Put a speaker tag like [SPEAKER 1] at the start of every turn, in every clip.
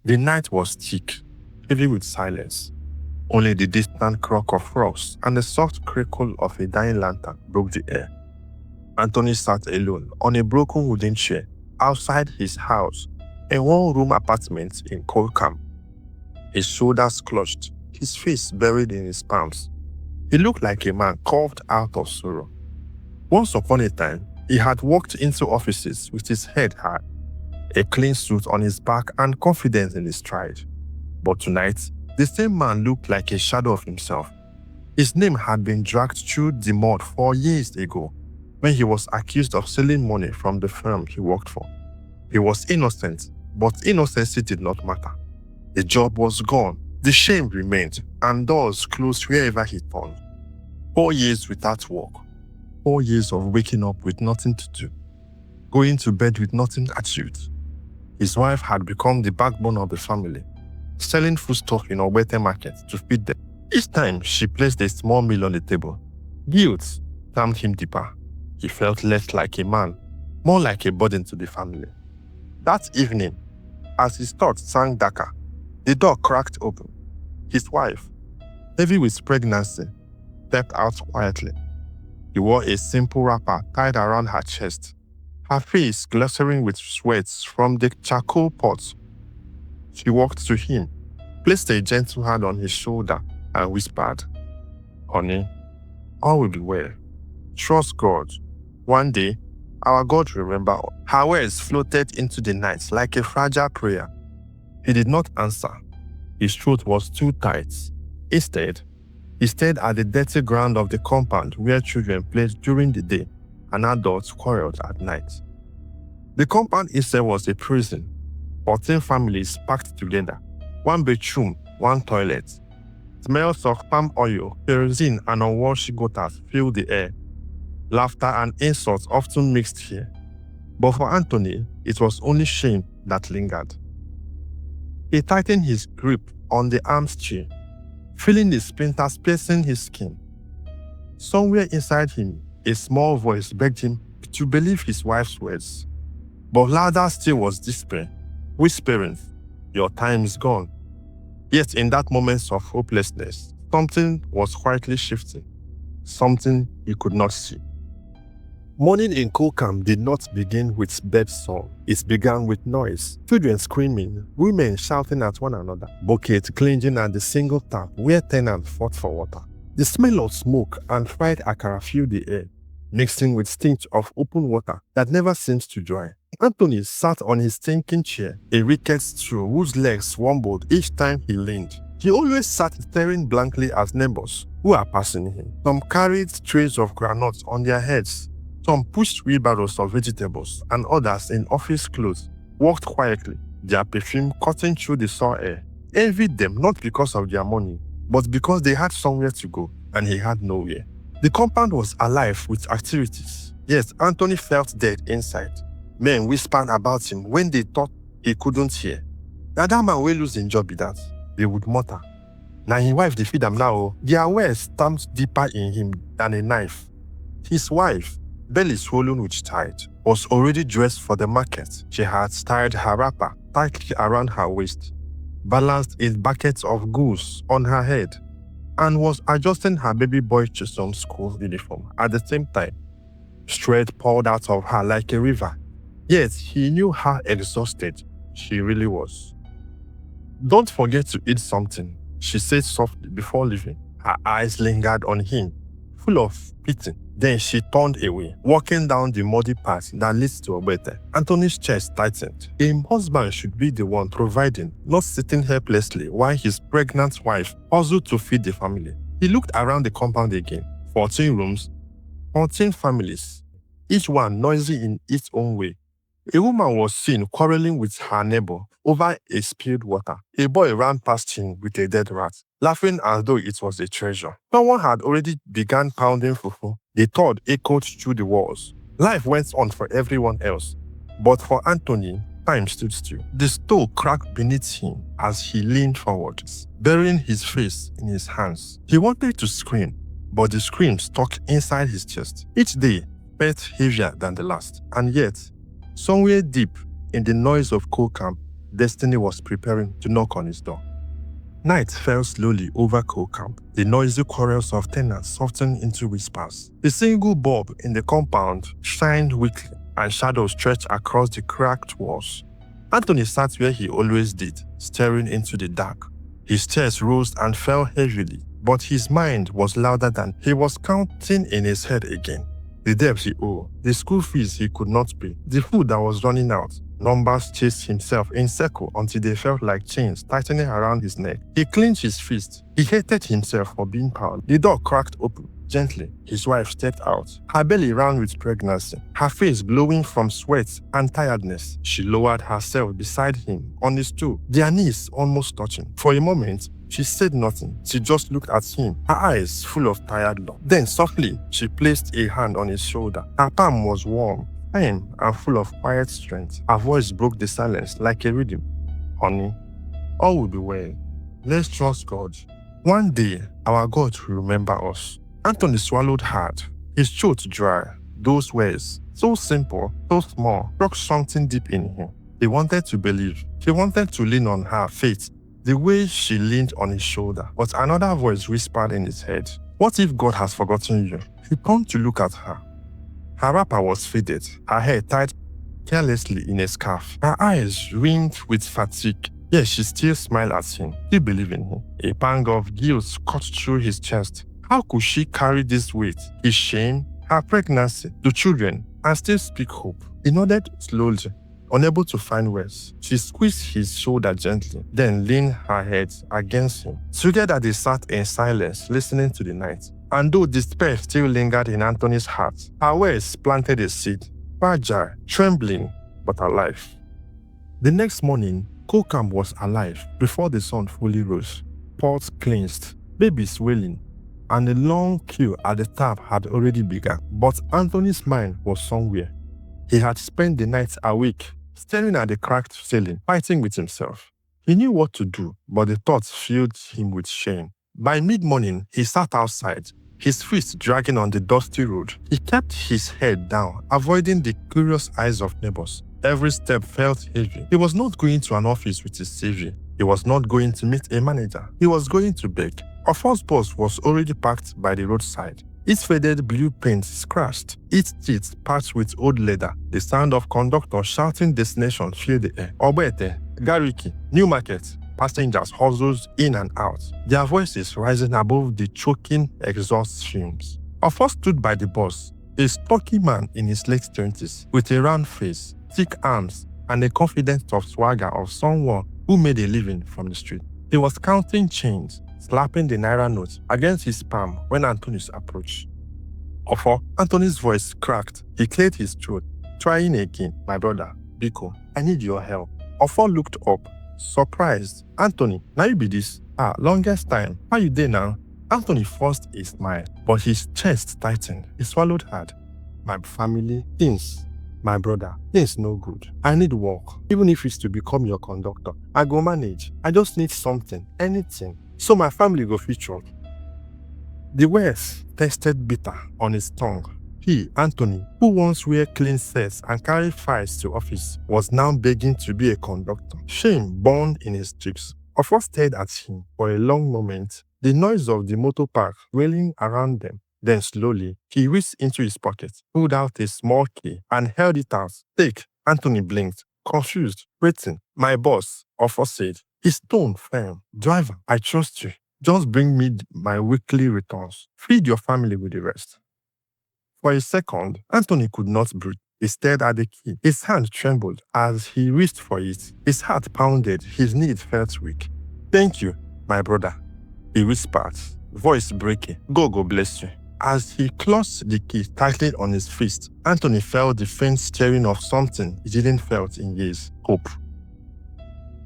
[SPEAKER 1] The night was thick, heavy with silence. Only the distant croak of frogs and the soft crackle of a dying lantern broke the air. Anthony sat alone on a broken wooden chair outside his house, a one-room apartment in Colcam. His shoulders clutched, his face buried in his palms. He looked like a man carved out of sorrow. Once upon a time, he had walked into offices with his head high, a clean suit on his back and confidence in his stride. But tonight, the same man looked like a shadow of himself. His name had been dragged through the mud 4 years ago, when he was accused of stealing money from the firm he worked for. He was innocent, but innocency did not matter. The job was gone, the shame remained, and doors closed wherever he turned. 4 years without work. 4 years of waking up with nothing to do, going to bed with nothing achieved. His wife had become the backbone of the family, selling foodstuff in Ogbete market to feed them. Each time she placed a small meal on the table, guilt stamped him deeper. He felt less like a man, more like a burden to the family. That evening, as his thoughts sank darker, the door cracked open. His wife, heavy with pregnancy, stepped out quietly. She wore a simple wrapper tied around her chest, her face glistening with sweats from the charcoal pot. She walked to him, placed a gentle hand on his shoulder, and whispered, "Honey, all will be well. Trust God. One day, our God will remember all." Her words floated into the night like a fragile prayer. He did not answer. His throat was too tight. Instead, he stared at the dirty ground of the compound where children played during the day and adults quarreled at night. The compound itself was a prison. 14 families packed together. 1 bedroom, 1 toilet. Smells of palm oil, kerosene, and unwashed gutters filled the air. Laughter and insults often mixed here. But for Anthony, it was only shame that lingered. He tightened his grip on the armchair, feeling the splinters piercing his skin. Somewhere inside him, a small voice begged him to believe his wife's words. But louder still was despair, whispering, "Your time is gone." Yet in that moment of hopelessness, something was quietly shifting, something he could not see. Morning in Colcam did not begin with bird song. It began with noise, children screaming, women shouting at one another, buckets clinching at the single tap where tenants fought for water. The smell of smoke and fried akara filled the air, mixing with stench of open water that never seems to dry. Anthony sat on his stinking chair, a rickety stool whose legs wobbled each time he leaned. He always sat staring blankly at neighbors who are passing him. Some carried trays of groundnuts on their heads. Some pushed wheelbarrows of vegetables, and others in office clothes walked quietly, their perfume cutting through the sour air. Envied them not because of their money, but because they had somewhere to go, and he had nowhere. The compound was alive with activities. Yes, Anthony felt dead inside. Men whispered about him when they thought he couldn't hear. "That man will lose his job be that," they would mutter. "Now his wife they feed him now." Their words stamped deeper in him than a knife. His wife, belly swollen with child, was already dressed for the market. She had tied her wrapper tightly around her waist, balanced a bucket of goose on her head, and was adjusting her baby boy to some school uniform at the same time. Sweat poured out of her like a river, yet he knew how exhausted she really was. "Don't forget to eat something," she said softly before leaving. Her eyes lingered on him, full of pity. Then she turned away, walking down the muddy path that leads to Ogbete. Anthony's chest tightened. A husband should be the one providing, not sitting helplessly while his pregnant wife hustled to feed the family. He looked around the compound again. 14 rooms, 14 families, each one noisy in its own way. A woman was seen quarreling with her neighbor over a spilled water. A boy ran past him with a dead rat, laughing as though it was a treasure. Someone had already begun pounding fufu. The thud echoed through the walls. Life went on for everyone else, but for Anthony, time stood still. The stove cracked beneath him as he leaned forward, burying his face in his hands. He wanted to scream, but the scream stuck inside his chest. Each day felt heavier than the last, and yet, somewhere deep in the noise of Colcam, destiny was preparing to knock on his door. Night fell slowly over Coal Camp. The noisy quarrels of tenants softened into whispers. The single bulb in the compound shined weakly, and shadows stretched across the cracked walls. Anthony sat where he always did, staring into the dark. His chest rose and fell heavily, but his mind was louder than he was counting in his head again. The debts he owed, the school fees he could not pay, the food that was running out. Numbers chased himself in circle until they felt like chains tightening around his neck. He clenched his fist. He hated himself for being proud. The door cracked open. Gently, his wife stepped out, her belly round with pregnancy, her face glowing from sweat and tiredness. She lowered herself beside him on the stool, their knees almost touching. For a moment, she said nothing. She just looked at him, her eyes full of tired love. Then softly, she placed a hand on his shoulder. Her palm was warm, firm, and full of quiet strength. Her voice broke the silence like a rhythm. Honey, all will be well. Let's trust God. One day, our God will remember us. Anthony swallowed hard, his throat dry. Those words, so simple, so small, struck something deep in him. He wanted to believe. He wanted to lean on her faith, the way she leaned on his shoulder. But another voice whispered in his head, what if God has forgotten you? He turned to look at her. Her wrapper was faded, her hair tied carelessly in a scarf. Her eyes rimmed with fatigue. Yet she still smiled at him, still believing him. A pang of guilt cut through his chest. How could she carry this weight, his shame, her pregnancy, the children, and still speak hope? He nodded slowly, unable to find words. She squeezed his shoulder gently, then leaned her head against him. Together they sat in silence, listening to the night. And though despair still lingered in Anthony's heart, her words planted a seed, fragile, trembling, but alive. The next morning, Coal Camp was alive before the sun fully rose. Pots cleansed, babies wailing, and the long queue at the tap had already begun. But Anthony's mind was somewhere. He had spent the night awake, staring at the cracked ceiling, fighting with himself. He knew what to do, but the thoughts filled him with shame. By mid-morning, he sat outside, his feet dragging on the dusty road. He kept his head down, avoiding the curious eyes of neighbors. Every step felt heavy. He was not going to an office with his CV. He was not going to meet a manager. He was going to beg. Our first bus was already parked by the roadside. Its faded blue paint scratched, its seats patched with old leather. The sound of conductor shouting destination filled the air. Obete, Gariki, Newmarket. Passengers hustled in and out, their voices rising above the choking exhaust fumes. Our first stood by the bus, a stocky man in his late 20s, with a round face, thick arms, and a confident swagger of someone who made a living from the street. He was counting change, slapping the naira notes against his palm when Anthony's approached. Ofo, Anthony's voice cracked. He cleared his throat. Trying again, my brother, Biko, I need your help. Ofo looked up, surprised. Anthony, now you be this? Longest time. How you there now? Anthony forced a smile, but his chest tightened. He swallowed hard. My family, things. My brother, things no good. I need work. Even if it's to become your conductor, I go manage. I just need something, anything, so my family go feature. The words tasted bitter on his tongue. He, Anthony, who once wore clean sets and carried files to office, was now begging to be a conductor. Shame burned in his cheeks. Ofo stared at him for a long moment, the noise of the motor park wailing around them. Then slowly, he reached into his pocket, pulled out a small key, and held it out. Take. Anthony blinked, confused, waiting. My boss, Ofo said, his tone firm. Driver, I trust you. Just bring me my weekly returns. Feed your family with the rest. For a second, Anthony could not breathe. He stared at the key. His hand trembled as he reached for it. His heart pounded. His knees felt weak. Thank you, my brother, he whispered, voice breaking. God bless you. As he clutched the key tightly on his fist, Anthony felt the faint stirring of something he didn't felt in years. Hope.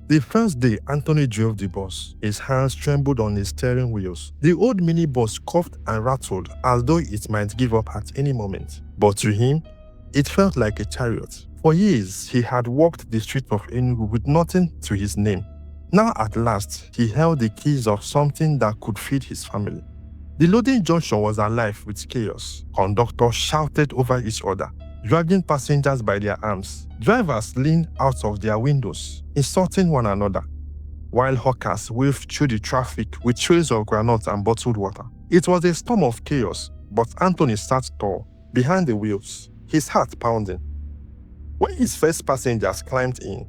[SPEAKER 1] The first day Anthony drove the bus, his hands trembled on his steering wheels. The old minibus coughed and rattled as though it might give up at any moment. But to him, it felt like a chariot. For years, he had walked the streets of Enugu with nothing to his name. Now at last, he held the keys of something that could feed his family. The loading junction was alive with chaos. Conductors shouted over each other. dragging passengers by their arms. Drivers leaned out of their windows, insulting one another, while hawkers waved through the traffic with trays of groundnut and bottled water. It was a storm of chaos, but Anthony sat tall, behind the wheels, his heart pounding. When his first passengers climbed in,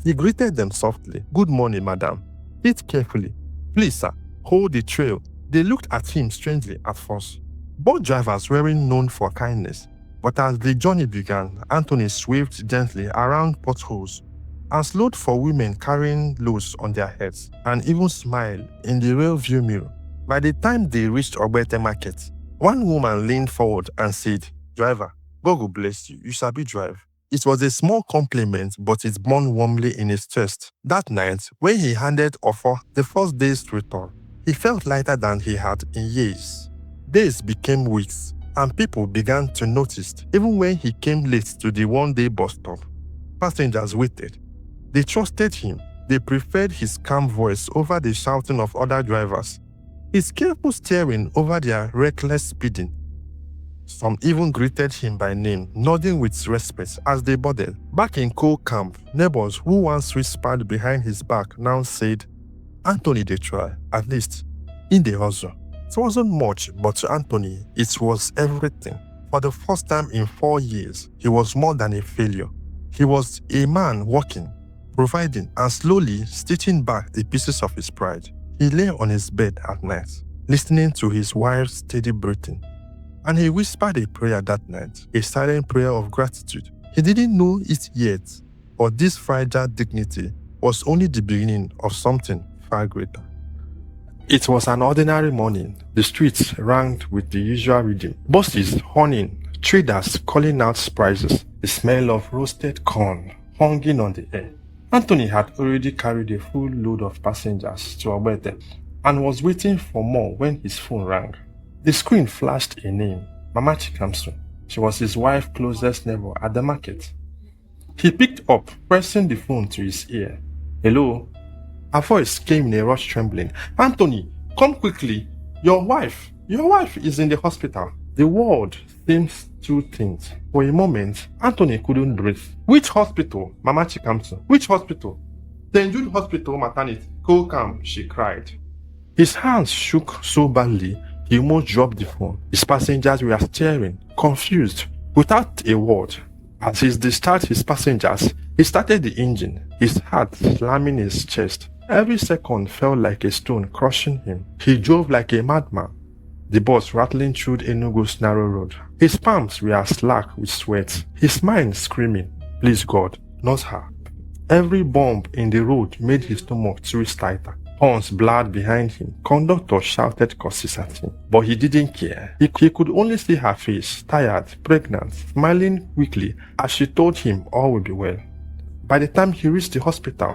[SPEAKER 1] he greeted them softly. "Good morning, madam. Eat carefully. Please, sir, hold the trail." They looked at him strangely at first. Both drivers weren't known for kindness, but as the journey began, Anthony swerved gently around potholes and slowed for women carrying loads on their heads, and even smiled in the rear view mirror. By the time they reached Ogbete Market, one woman leaned forward and said, "Driver, God will bless you. You sabi drive." It was a small compliment, but it burned warmly in his chest. That night, when he handed Ofo the first day's return, he felt lighter than he had in years. Days became weeks, and people began to notice, even when he came late to the one-day bus stop. Passengers waited. They trusted him. They preferred his calm voice over the shouting of other drivers, his careful steering over their reckless speeding. Some even greeted him by name, nodding with respect as they boarded. Back in Coal Camp, neighbors who once whispered behind his back now said, "Anthony dey try, at least in the hustle." It wasn't much, but to Anthony, it was everything. For the first time in 4 years, he was more than a failure. He was a man working, providing, and slowly stitching back the pieces of his pride. He lay on his bed at night, listening to his wife's steady breathing. And he whispered a prayer that night, a silent prayer of gratitude. He didn't know it yet, but this fragile dignity was only the beginning of something far greater. It was an ordinary morning. The streets rang with the usual rhythm. Buses horning, traders calling out prices, the smell of roasted corn hanging on the air. Anthony had already carried a full load of passengers to Ogbete and was waiting for more when his phone rang. The screen flashed a name, Mama Chikamso. She was his wife's closest neighbor at the market. He picked up, pressing the phone to his ear. "Hello?" Her voice came in a rush, trembling. "Anthony, come quickly. Your wife is in the hospital." The world seemed too thin. For a moment, Anthony couldn't breathe. "Which hospital, Mama Chikamso? Which hospital?" "St. Jude Hospital Maternity, Coal Camp," she cried. His hands shook so badly, he almost dropped the phone. His passengers were staring, confused, without a word. As he discharged his passengers, he started the engine, his heart slamming his chest. Every second felt like a stone crushing him. He drove like a madman, the bus rattling through Enugu's narrow road. His palms were slack with sweat, his mind screaming, "Please God, not her." Every bump in the road made his stomach twist tighter. Horns blared behind him. Conductor shouted curses at him, but he didn't care. He could only see her face, tired, pregnant, smiling weakly as she told him all would be well. By the time he reached the hospital,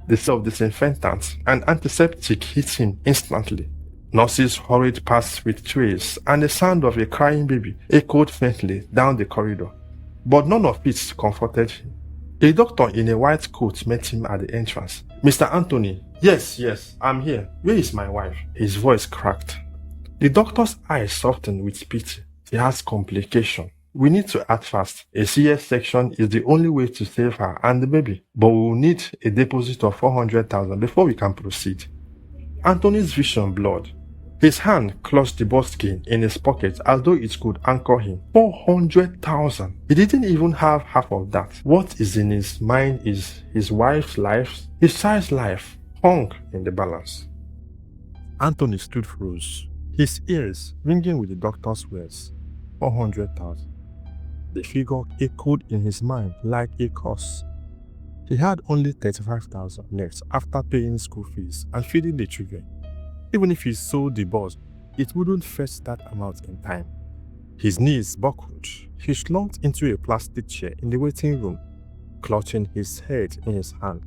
[SPEAKER 1] the smell of disinfectant and antiseptic hit him instantly. Nurses hurried past with trays, and the sound of a crying baby echoed faintly down the corridor. But none of it comforted him. A doctor in a white coat met him at the entrance. "Mr. Anthony." Yes, I'm here. Where is my wife?" His voice cracked. The doctor's eyes softened with pity. "She has complication. We need to act fast. A CS section is the only way to save her and the baby. But we will need a deposit of 400,000 before we can proceed." Anthony's vision blurred. His hand clutched the buckskin in his pocket as though it could anchor him. 400,000. He didn't even have half of that. What is in his mind is his wife's life, his child's life, hung in the balance. Anthony stood froze, his ears ringing with the doctor's words. 400,000. The figure echoed in his mind like a curse. He had only 35,000 left after paying school fees and feeding the children. Even if he sold the bus, it wouldn't fetch that amount in time. His knees buckled. He slumped into a plastic chair in the waiting room, clutching his head in his hand.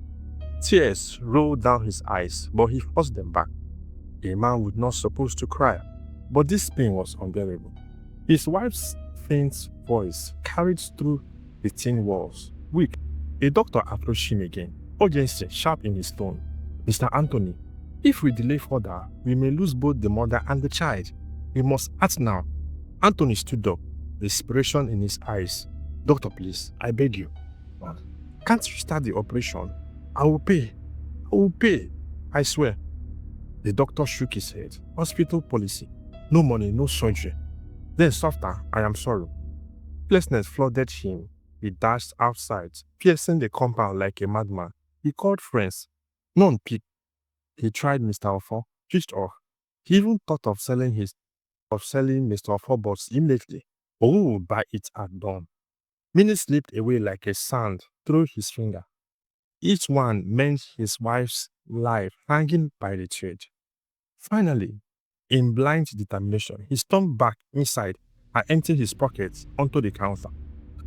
[SPEAKER 1] Tears rolled down his eyes, but he forced them back. A man was not supposed to cry, but this pain was unbearable. His wife's faint voice carried through the thin walls. Weak, a doctor approached him again, urgency sharp in his tone. "Mr. Anthony, if we delay further, we may lose both the mother and the child. We must act now." Anthony stood up, desperation in his eyes. Doctor, please, I beg you. Can't you start the operation? I will pay. I will pay. I swear. The doctor shook his head. Hospital policy. No money, no surgery. Then softer, I am sorry. Helplessness flooded him. He dashed outside, piercing the compound like a madman. He called friends. None picked. He tried Mr. Ofo, switched off. He even thought of selling Mr. Ofo, but immediately, oh, by it at dawn. Minutes slipped away like a sand through his finger. Each one meant his wife's life hanging by the thread. Finally, in blind determination, he stormed back inside and emptied his pockets onto the counter.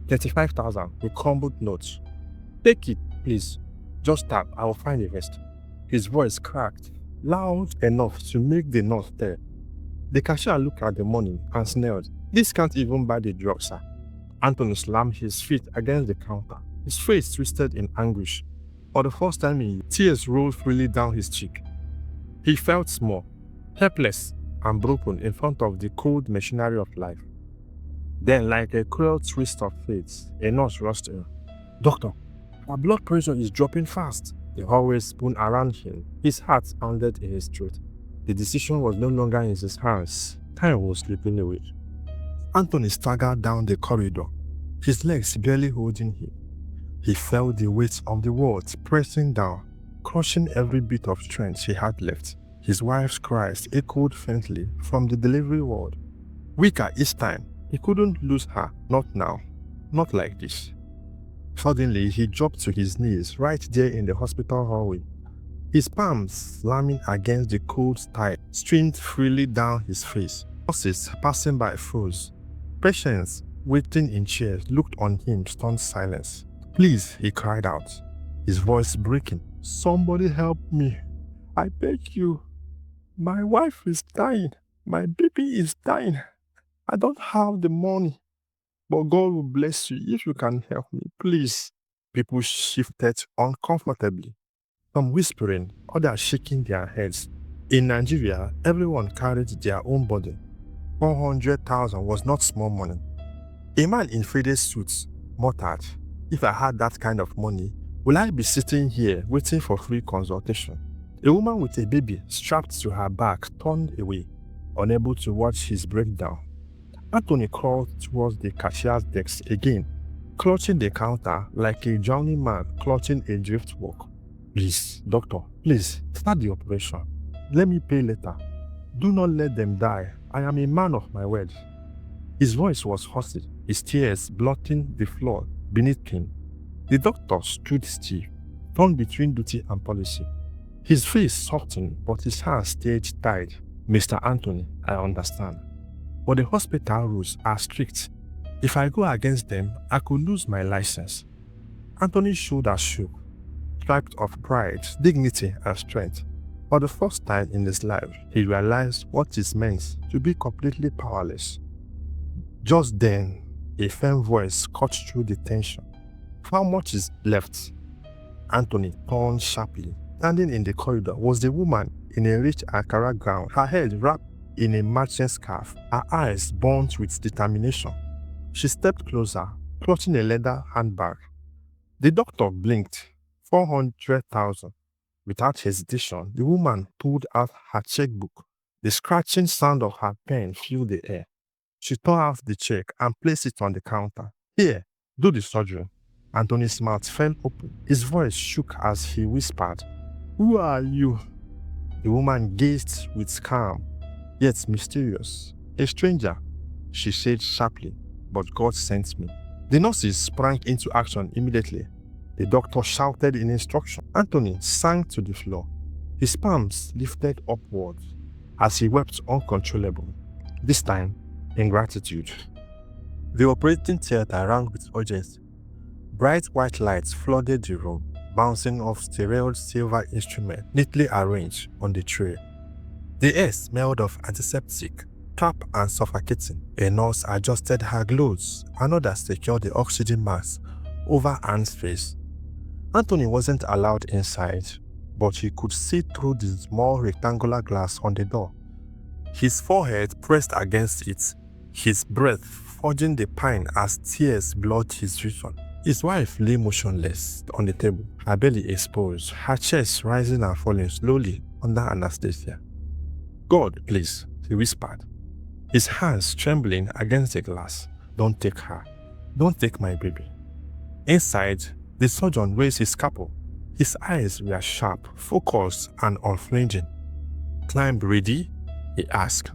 [SPEAKER 1] 35,000 with crumbled notes. Take it, please. Just tap, I will find the rest. His voice cracked, loud enough to make the nurse stare. The cashier looked at the money and snarled, "This can't even buy the drug, sir." Anthony slammed his feet against the counter. His face twisted in anguish. For the first time, tears rolled freely down his cheek. He felt small, helpless, and broken in front of the cold machinery of life. Then, like a cruel twist of fate, a nurse rushed in. "Doctor, our blood pressure is dropping fast." The hallway spun around him. His heart pounded in his throat. The decision was no longer in his hands. Time was slipping away. Anthony staggered down the corridor, his legs barely holding him. He felt the weight of the world pressing down, crushing every bit of strength he had left. His wife's cries echoed faintly from the delivery ward. Weaker each time, he couldn't lose her. Not now. Not like this. Suddenly, he dropped to his knees right there in the hospital hallway. His palms slamming against the cold tile streamed freely down his face. Nurses passing by froze. Patients waiting in chairs looked on him, stunned silence. "Please," he cried out, his voice breaking. "Somebody help me. I beg you. My wife is dying. My baby is dying. I don't have the money. But God will bless you if you can help me, please." People shifted uncomfortably, some whispering, others shaking their heads. In Nigeria, everyone carried their own burden. 400,000 was not small money. A man in faded suits muttered, "If I had that kind of money, will I be sitting here waiting for free consultation?" A woman with a baby strapped to her back turned away, unable to watch his breakdown. Anthony crawled towards the cashier's desk again, clutching the counter like a drowning man clutching a driftwood. "Please, doctor, please, start the operation. Let me pay later. Do not let them die. I am a man of my word." His voice was hoarse, his tears blotting the floor beneath him. The doctor stood still, torn between duty and policy. His face softened, but his hands stayed tied. "Mr. Anthony, I understand. But the hospital rules are strict. If I go against them, I could lose my license." Anthony's shoulders shook, striped of pride, dignity, and strength. For the first time in his life, he realized what it meant to be completely powerless. Just then, a firm voice cut through the tension. "How much is left?" Anthony turned sharply. Standing in the corridor was the woman in a rich Ankara gown, her head wrapped in a matching scarf, her eyes burnt with determination. She stepped closer, clutching a leather handbag. The doctor blinked. 400,000. Without hesitation, the woman pulled out her checkbook. The scratching sound of her pen filled the air. She tore out the check and placed it on the counter. "Here, do the surgery." Anthony's mouth fell open. His voice shook as he whispered, "Who are you?" The woman gazed with calm, yet mysterious. "A stranger," she said sharply, "but God sent me." The nurses sprang into action immediately. The doctor shouted in instruction. Anthony sank to the floor. His palms lifted upward as he wept uncontrollably, this time in gratitude. The operating theater rang with urgency. Bright white lights flooded the room, bouncing off sterile silver instruments neatly arranged on the tray. The air smelled of antiseptic, tap and suffocating. A nurse adjusted her gloves, another secured the oxygen mask over Anne's face. Anthony wasn't allowed inside, but he could see through the small rectangular glass on the door. His forehead pressed against it, his breath forging the pine as tears blurred his vision. His wife lay motionless on the table, her belly exposed, her chest rising and falling slowly under anesthesia. "God, please," he whispered, his hands trembling against the glass. "Don't take her. Don't take my baby." Inside, the surgeon raised his scalpel. His eyes were sharp, focused, and unflinching. "Climb ready?" he asked.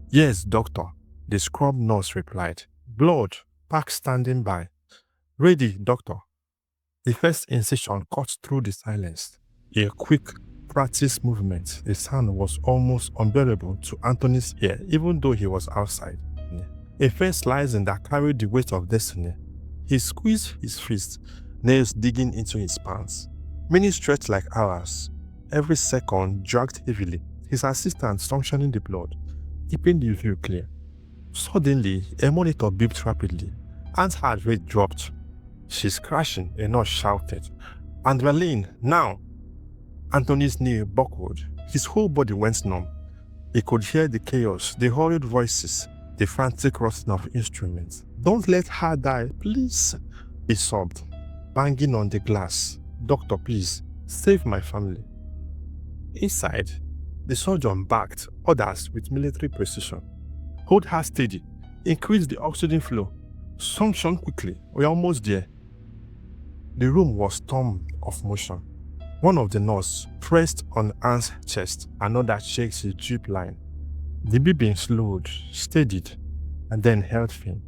[SPEAKER 1] "Yes, doctor," the scrub nurse replied. "Blood, pack standing by." "Ready, doctor." The first incision cut through the silence. A quick, practiced movement. The sound was almost unbearable to Anthony's ear, even though he was outside. A first slicing that carried the weight of destiny. He squeezed his fist, nails digging into his pants. Minutes stretched like hours. Every second dragged heavily, his assistant suctioning the blood, keeping the view clear. Suddenly, a monitor beeped rapidly. Ant's heart rate dropped. "She's crashing," a nurse shouted. "Adrenaline, now!" Anthony's knee buckled. His whole body went numb. He could hear the chaos, the hurried voices, the frantic rustling of instruments. "Don't let her die, please," he sobbed, banging on the glass. "Doctor, please, save my family." Inside, the surgeon backed orders with military precision. "Hold her steady. Increase the oxygen flow. Suction quickly. We're almost there." The room was storm of motion. One of the nurses pressed on Anne's chest, another checked his drip line. The beating slowed, steadied, and then held firm.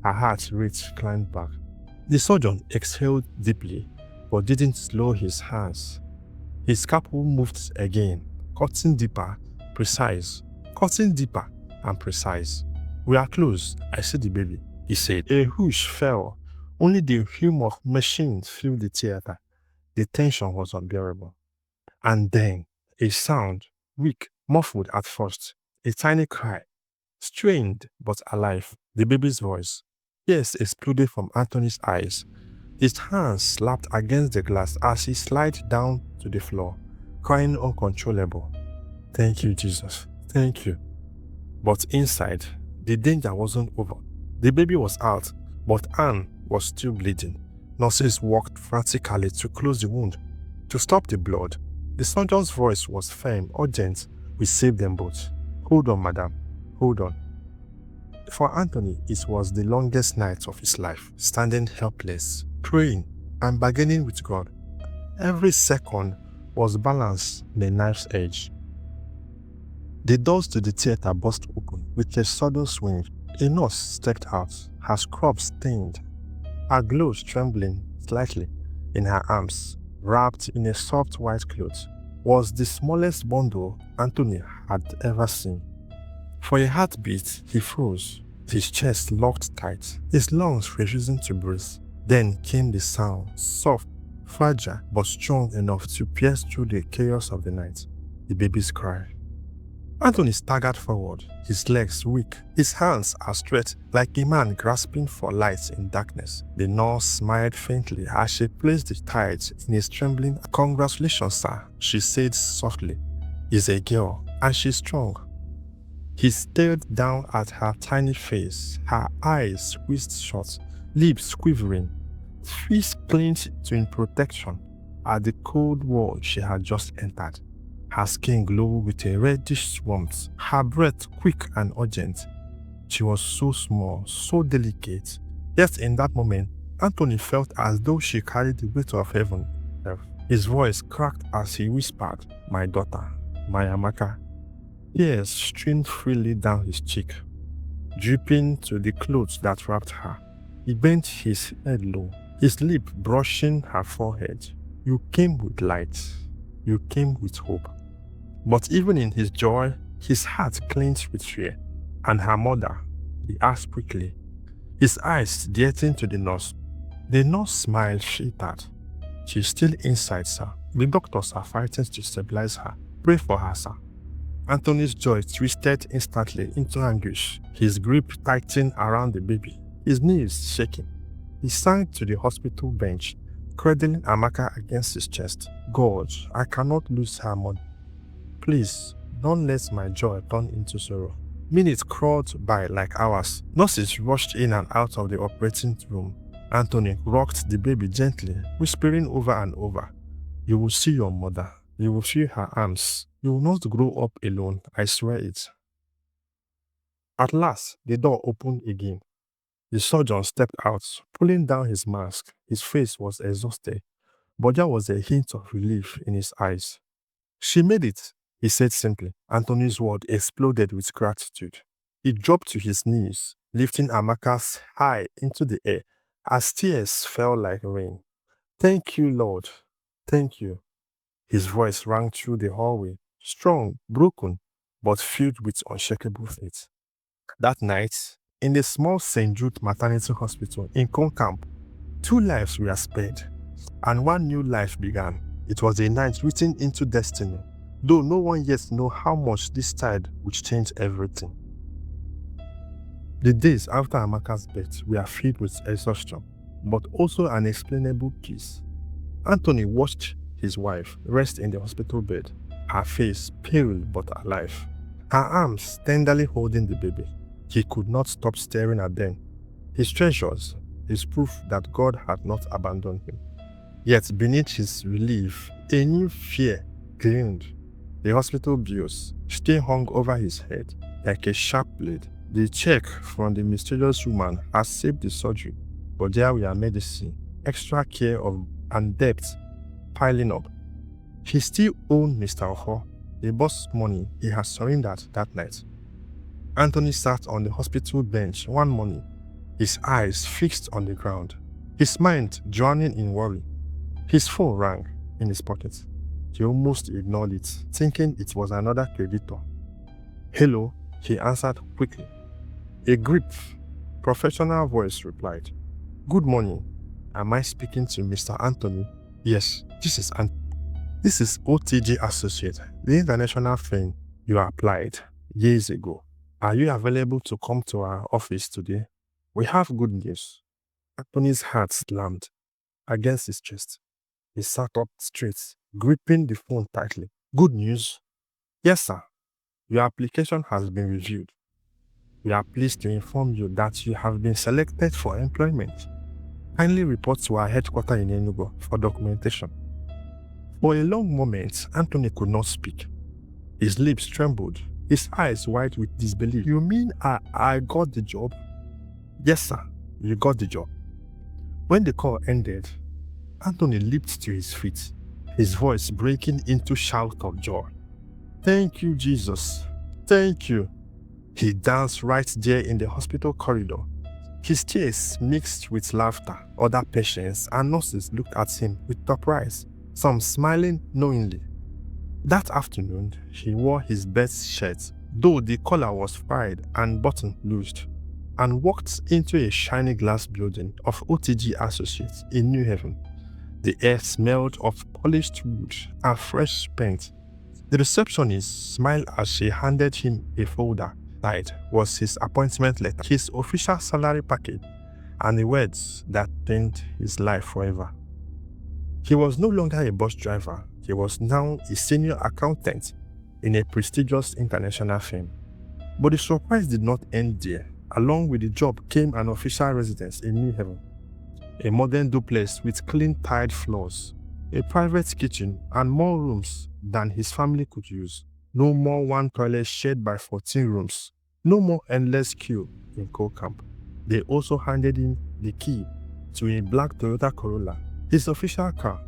[SPEAKER 1] Her heart rate climbed back. The surgeon exhaled deeply, but didn't slow his hands. His scalpel moved again, cutting deeper, precise, cutting deeper and precise. "We are close. I see the baby," he said. A whoosh fell. Only the hum of machines filled the theater. The tension was unbearable. And then, a sound, weak, muffled at first, a tiny cry, strained but alive, the baby's voice. Tears exploded from Anthony's eyes. His hands slapped against the glass as he slid down to the floor, crying uncontrollable. "Thank you, Jesus. Thank you." But inside, the danger wasn't over. The baby was out, but Anne was still bleeding. Nurses worked frantically to close the wound, to stop the blood. The surgeon's voice was firm, urgent. "We saved them both. Hold on, madam. Hold on." For Anthony, it was the longest night of his life, standing helpless, praying, and bargaining with God. Every second was balanced on a knife's edge. The doors to the theater burst open with a sudden swing. A nurse stepped out, her scrub stained, her gloves trembling slightly in her arms, wrapped in a soft white cloth, was the smallest bundle Anthony had ever seen. For a heartbeat, he froze, his chest locked tight, his lungs refusing to breathe. Then came the sound, soft, fragile, but strong enough to pierce through the chaos of the night. The baby's cry. Anthony staggered forward, his legs weak, his hands outstretched like a man grasping for light in darkness. The nurse smiled faintly as she placed the tides in his trembling. "Congratulations, sir," she said softly. "It's a girl, and she's strong." He stared down at her tiny face, her eyes squeezed shut, lips quivering, fists clenched in protection at the cold world she had just entered. Her skin glowed with a reddish warmth, her breath quick and urgent. She was so small, so delicate. Yet in that moment, Anthony felt as though she carried the weight of heaven. His voice cracked as he whispered, "My daughter, my Amaka." Tears streamed freely down his cheek, dripping to the clothes that wrapped her. He bent his head low, his lip brushing her forehead. "You came with light. You came with hope." But even in his joy, his heart clenched with fear. "And her mother?" he asked quickly, his eyes darting to the nurse. The nurse smiled shattered. "She's still inside, sir. The doctors are fighting to stabilize her. Pray for her, sir." Anthony's joy twisted instantly into anguish, his grip tightened around the baby, his knees shaking. He sank to the hospital bench, cradling Amaka against his chest. "God, I cannot lose her, mother. Please, don't let my joy turn into sorrow." Minutes crawled by like hours. Nurses rushed in and out of the operating room. Anthony rocked the baby gently, whispering over and over, "You will see your mother. You will feel her arms. You will not grow up alone, I swear it." At last, the door opened again. The surgeon stepped out, pulling down his mask. His face was exhausted, but there was a hint of relief in his eyes. "She made it," he said simply. Anthony's world exploded with gratitude. He dropped to his knees, lifting Amaka's high into the air as tears fell like rain. "Thank you, Lord. Thank you." His voice rang through the hallway, strong, broken, but filled with unshakable faith. That night, in the small St. Jude Maternity Hospital in Camp, 2 lives were spared, and 1 new life began. It was a night written into destiny, though no one yet knew how much this child would change everything. The days after Amaka's birth were filled with exhaustion, but also unexplainable peace. Anthony watched his wife rest in the hospital bed, her face pale but alive, her arms tenderly holding the baby. He could not stop staring at them. His treasures, his proof that God had not abandoned him. Yet beneath his relief, a new fear gleamed. The hospital bills still hung over his head like a sharp blade. The check from the mysterious woman had saved the surgery, but there were medicine, extra care and debt piling up. He still owed Mr. Oho the boss money he had surrendered that night. Anthony sat on the hospital bench one morning, his eyes fixed on the ground, his mind drowning in worry. His phone rang in his pocket. He almost ignored it, thinking it was another creditor. "Hello," he answered quickly. A grip, professional voice replied, "Good morning. Am I speaking to Mr. Anthony?" "Yes, this is Anthony. This is OTG Associate, the international firm you applied years ago. Are you available to come to our office today? We have good news." Anthony's heart slammed against his chest. He sat up straight, gripping the phone tightly. "Good news?" "Yes, sir. Your application has been reviewed. We are pleased to inform you that you have been selected for employment. Kindly report to our headquarters in Enugu for documentation." For a long moment, Anthony could not speak. His lips trembled, his eyes wide with disbelief. "You mean I got the job?" "Yes, sir, you got the job." When the call ended, Anthony leaped to his feet, his voice breaking into shout of joy. "Thank you, Jesus. Thank you." He danced right there in the hospital corridor. His tears mixed with laughter. Other patients and nurses looked at him with surprise, some smiling knowingly. That afternoon, he wore his best shirt, though the collar was fried and button loosed, and walked into a shiny glass building of OTG Associates in New Haven. The air smelled of polished wood and fresh paint. The receptionist smiled as she handed him a folder. Inside was his appointment letter, his official salary package, and the words that changed his life forever. He was no longer a bus driver. He was now a senior accountant in a prestigious international firm. But the surprise did not end there. Along with the job came an official residence in New Haven, a modern duplex with clean tiled floors, a private kitchen, and more rooms than his family could use. No more one toilet shared by 14 rooms. No more endless queue in Camp. They also handed him the key to a black Toyota Corolla, his official car.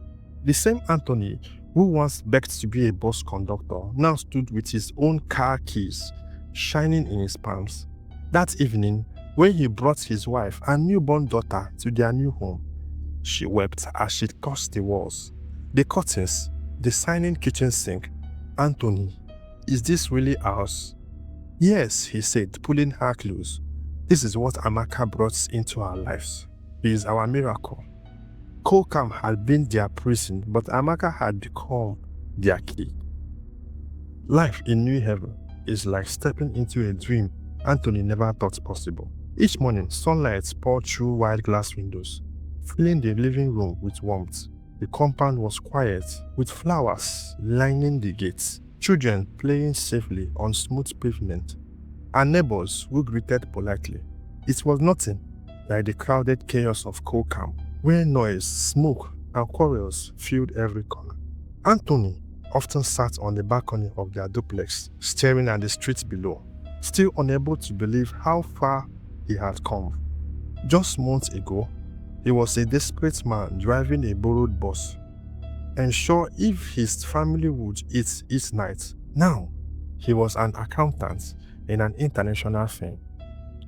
[SPEAKER 1] The same Anthony, who once begged to be a bus conductor, now stood with his own car keys shining in his palms. That evening, when he brought his wife and newborn daughter to their new home, she wept as she touched the walls, the curtains, the shining kitchen sink. "Anthony, is this really ours?" "Yes," he said, pulling her close. "This is what Amaka brought into our lives. He is our miracle." Camp had been their prison, but Amaka had become their key. Life in New Haven is like stepping into a dream Anthony never thought possible. Each morning, sunlight poured through wide glass windows, filling the living room with warmth. The compound was quiet, with flowers lining the gates, children playing safely on smooth pavement. and neighbors who greeted politely. It was nothing like the crowded chaos of coal camp, where noise, smoke, and quarrels filled every corner. Anthony often sat on the balcony of their duplex, staring at the streets below, still unable to believe how far he had come. Just months ago, he was a desperate man driving a borrowed bus, unsure if his family would eat each night. Now, he was an accountant in an international firm,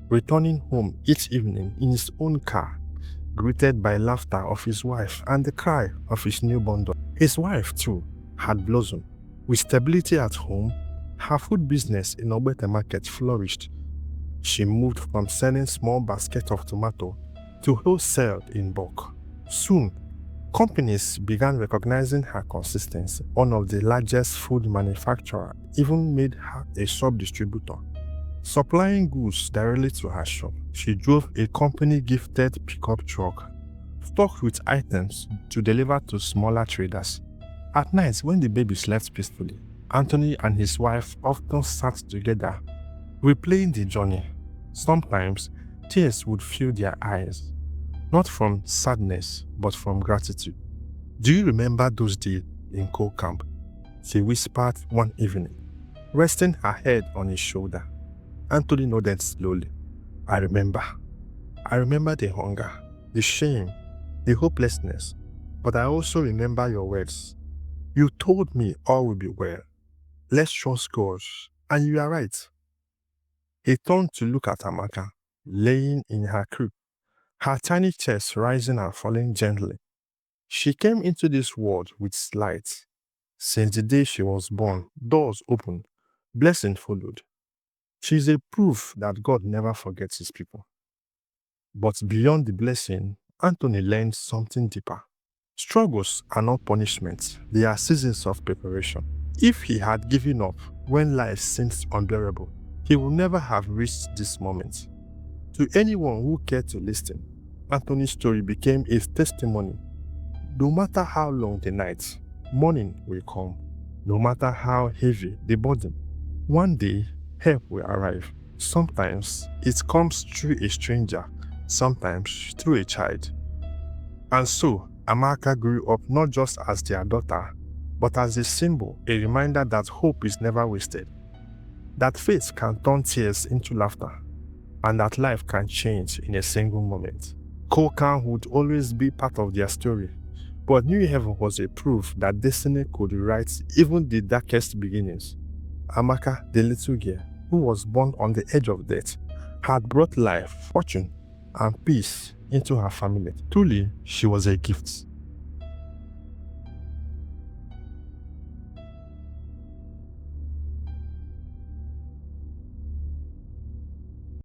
[SPEAKER 1] returning home each evening in his own car, greeted by laughter of his wife and the cry of his newborn daughter. His wife, too, had blossomed. With stability at home, her food business in Ogbete Market flourished. She moved from selling small baskets of tomato to wholesale in bulk. Soon, companies began recognizing her consistency. One of the largest food manufacturers even made her a sub-distributor, supplying goods directly to her shop. She drove a company-gifted pickup truck, stocked with items to deliver to smaller traders. At night, when the baby slept peacefully, Anthony and his wife often sat together, replaying the journey. Sometimes, tears would fill their eyes, not from sadness, but from gratitude. "Do you remember those days in coal camp?" she whispered one evening, resting her head on his shoulder. Anthony nodded slowly. I remember the hunger, the shame, the hopelessness, but I also remember your words. You told me all will be well. Let's trust God." And you are right. He turned to look at Amaka, laying in her crib, her tiny chest rising and falling gently. She came into this world with light. Since the day she was born, doors opened, blessing followed. She is a proof that God never forgets his people. But beyond the blessing, Anthony learned something deeper. Struggles are not punishment, they are seasons of preparation. If he had given up when life seemed unbearable, he would never have reached this moment. To anyone who cared to listen, Anthony's story became a testimony. No matter how long the night, morning will come. No matter how heavy the burden, one day help will arrive. Sometimes it comes through a stranger, sometimes through a child. And so, Amaka grew up not just as their daughter, but as a symbol, a reminder that hope is never wasted, that faith can turn tears into laughter, and that life can change in a single moment. Kokan would always be part of their story, but New Heaven was a proof that destiny could rewrite even the darkest beginnings. Amaka, the little girl who was born on the edge of death, had brought life, fortune, and peace into her family. Truly, she was a gift.